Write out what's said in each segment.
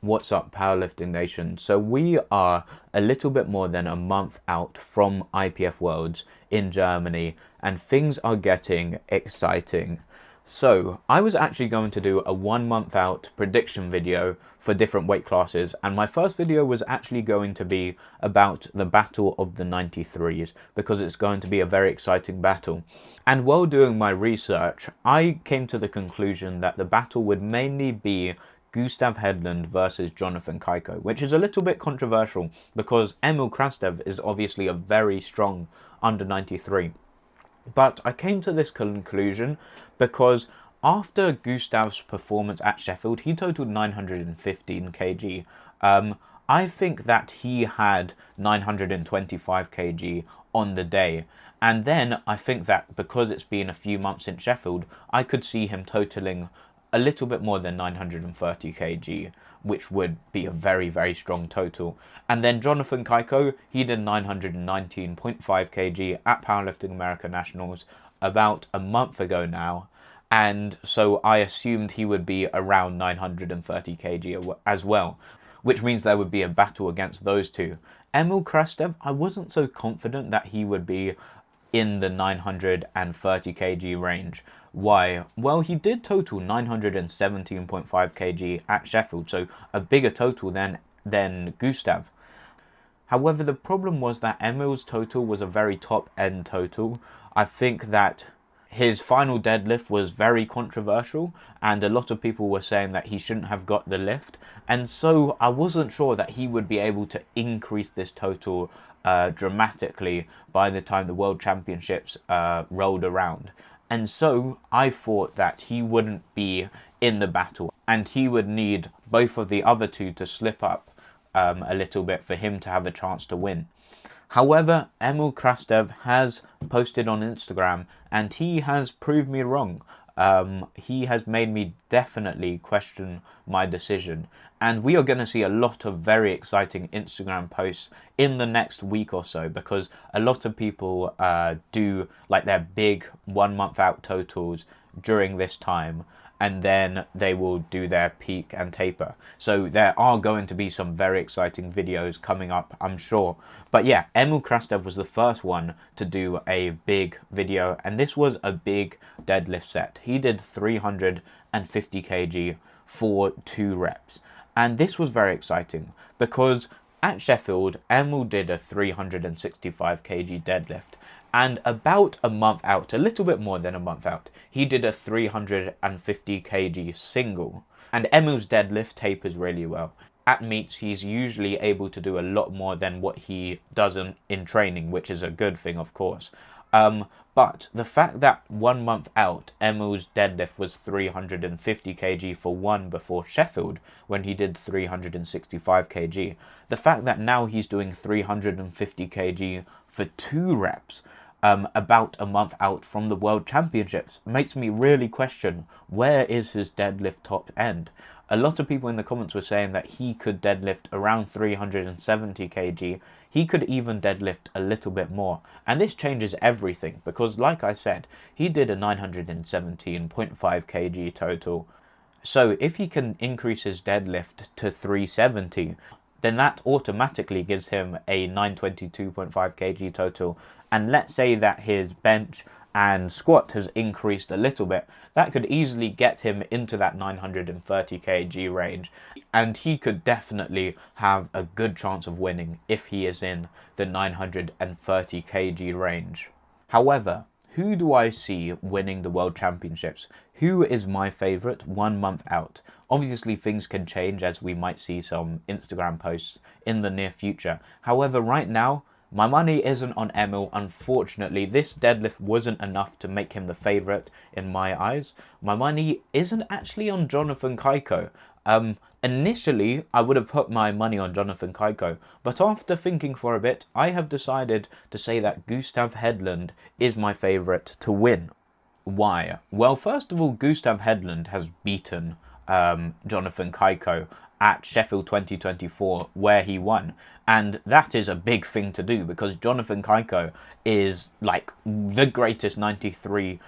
What's up, Powerlifting Nation? So we are a little bit more than a month out from IPF Worlds in Germany, and things are getting exciting. So I was actually going to do a 1 month out prediction video for different weight classes, and my first video was actually going to be about the Battle of the 93s because it's going to be a very exciting battle. And while doing my research, I came to the conclusion that the battle would mainly be Gustav Hedlund versus Jonathan Kaiko, which is a little bit controversial because Emil Krastev is obviously a very strong under 93. But I came to this conclusion because after Gustav's performance at Sheffield, he totaled 915 kg. I think that he had 925 kg on the day. And then I think that because it's been a few months since Sheffield, I could see him totaling a little bit more than 930 kg, which would be a very, very strong total. And then Jonathan Kaiko, he did 919.5 kg at Powerlifting America Nationals about a month ago now. And so I assumed he would be around 930 kg as well, which means there would be a battle against those two. Emil Krastev, I wasn't so confident that he would be in the 930 kg range. Why? Well, he did total 917.5 kg at Sheffield, so a bigger total than Gustav. However, the problem was that Emil's total was a very top-end total. I think that his final deadlift was very controversial, and a lot of people were saying that he shouldn't have got the lift, and so I wasn't sure that he would be able to increase this total dramatically by the time the World Championships rolled around. And so I thought that he wouldn't be in the battle, and he would need both of the other two to slip up a little bit for him to have a chance to win. However, Emil Krastev has posted on Instagram, and he has proved me wrong. He has made me definitely question my decision, and we are going to see a lot of very exciting Instagram posts in the next week or so, because a lot of people do like their big 1 month out totals during this time, and then they will do their peak and taper. So there are going to be some very exciting videos coming up, I'm sure. But yeah, Emil Krastev was the first one to do a big video, and this was a big deadlift set. He did 350 kg for 2 reps. And this was very exciting because at Sheffield, Emil did a 365 kg deadlift. And about a month out, a little bit more than a month out, he did a 350 kg single. And Emil's deadlift tapers really well. At meets, he's usually able to do a lot more than what he does in training, which is a good thing, of course. But the fact that 1 month out, Emil's deadlift was 350 kg for 1 before Sheffield, when he did 365 kg. The fact that now he's doing 350 kg for 2 reps, about a month out from the World Championships, makes me really question, where is his deadlift top end? A lot of people in the comments were saying that he could deadlift around 370 kg. He could even deadlift a little bit more. And this changes everything because, like I said, he did a 917.5 kg total. So if he can increase his deadlift to 370, then that automatically gives him a 922.5 kg total. And let's say that his bench and squat has increased a little bit, that could easily get him into that 930 kg range, and he could definitely have a good chance of winning if he is in the 930 kg range. However, who do I see winning the World Championships? Who is my favourite 1 month out? Obviously things can change, as we might see some Instagram posts in the near future. However, right now, my money isn't on Emil. Unfortunately, this deadlift wasn't enough to make him the favourite in my eyes. My money isn't actually on Jonathan Kaiko. Initially, I would have put my money on Jonathan Kaiko, but after thinking for a bit, I have decided to say that Gustav Hedlund is my favourite to win. Why? Well, first of all, Gustav Hedlund has beaten Jonathan Kaiko at Sheffield 2024, where he won, and that is a big thing to do because Jonathan Kaiko is like the greatest 93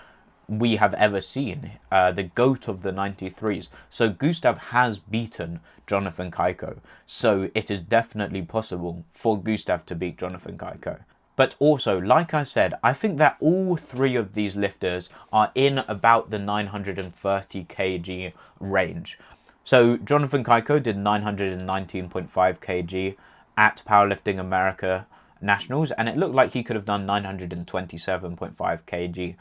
we have ever seen, the GOAT of the 93s. So Gustav has beaten Jonathan Kaiko. So it is definitely possible for Gustav to beat Jonathan Kaiko. But also, like I said, I think that all three of these lifters are in about the 930 kg range. So Jonathan Kaiko did 919.5 kg at Powerlifting America Nationals, and it looked like he could have done 927.5 kg.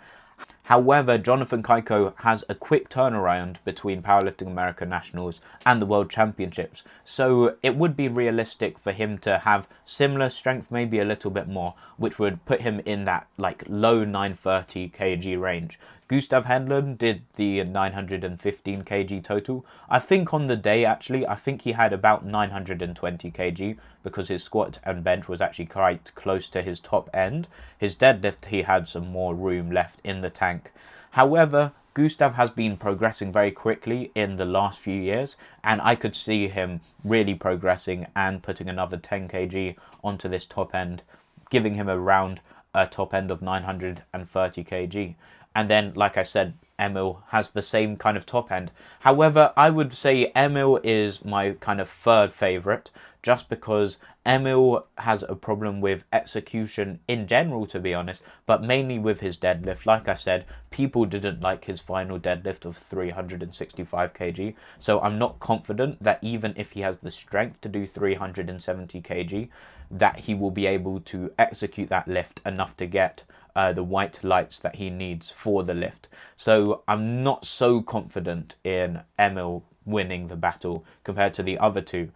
However, Jonathan Kaiko has a quick turnaround between Powerlifting America Nationals and the World Championships, so it would be realistic for him to have similar strength, maybe a little bit more, which would put him in that like low 930 kg range. Gustav Hedlund did the 915 kg total. I think on the day, actually, I think he had about 920 kg because his squat and bench was actually quite close to his top end. His deadlift, he had some more room left in the tank. However, Gustav has been progressing very quickly in the last few years, and I could see him really progressing and putting another 10 kg onto this top end, giving him around a top end of 930 kg. And then, like I said, Emil has the same kind of top end. However, I would say Emil is my kind of third favourite, just because Emil has a problem with execution in general, to be honest, but mainly with his deadlift. Like I said, people didn't like his final deadlift of 365 kg, so I'm not confident that even if he has the strength to do 370 kg, that he will be able to execute that lift enough to get the white lights that he needs for the lift. So I'm not so confident in Emil winning the battle compared to the other two.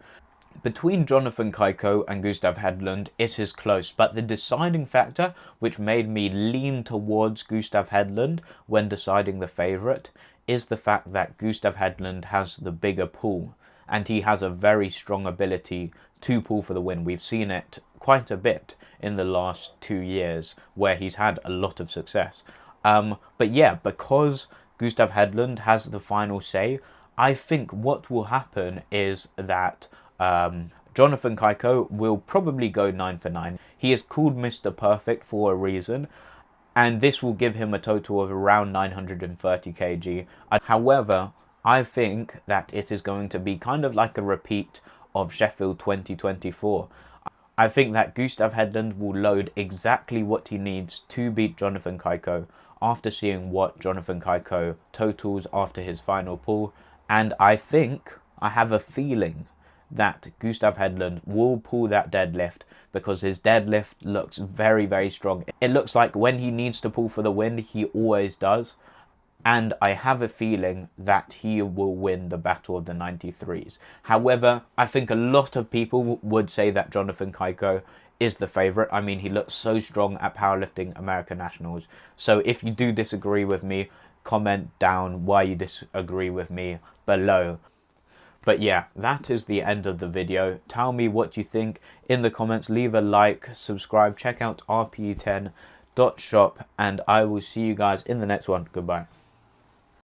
Between Jonathan Kaiko and Gustav Hedlund, it is close, but the deciding factor which made me lean towards Gustav Hedlund when deciding the favourite is the fact that Gustav Hedlund has the bigger pull, and he has a very strong ability to pull for the win. We've seen it quite a bit in the last 2 years where he's had a lot of success. But yeah, because Gustav Hedlund has the final say, I think what will happen is that Jonathan Kaiko will probably go 9 for 9. He is called Mr. Perfect for a reason, and this will give him a total of around 930 kg. However, I think that it is going to be kind of like a repeat of Sheffield 2024. I think that Gustav Hedlund will load exactly what he needs to beat Jonathan Kaiko after seeing what Jonathan Kaiko totals after his final pull, and I have a feeling that Gustav Hedlund will pull that deadlift because his deadlift looks very, very strong. It looks like when he needs to pull for the win, he always does. And I have a feeling that he will win the battle of the 93s. However, I think a lot of people would say that Jonathan Kaiko is the favourite. I mean, he looks so strong at Powerlifting America Nationals. So if you do disagree with me, comment down why you disagree with me below. But yeah, that is the end of the video. Tell me what you think in the comments. Leave a like, subscribe, check out rpe10.shop, and I will see you guys in the next one. Goodbye.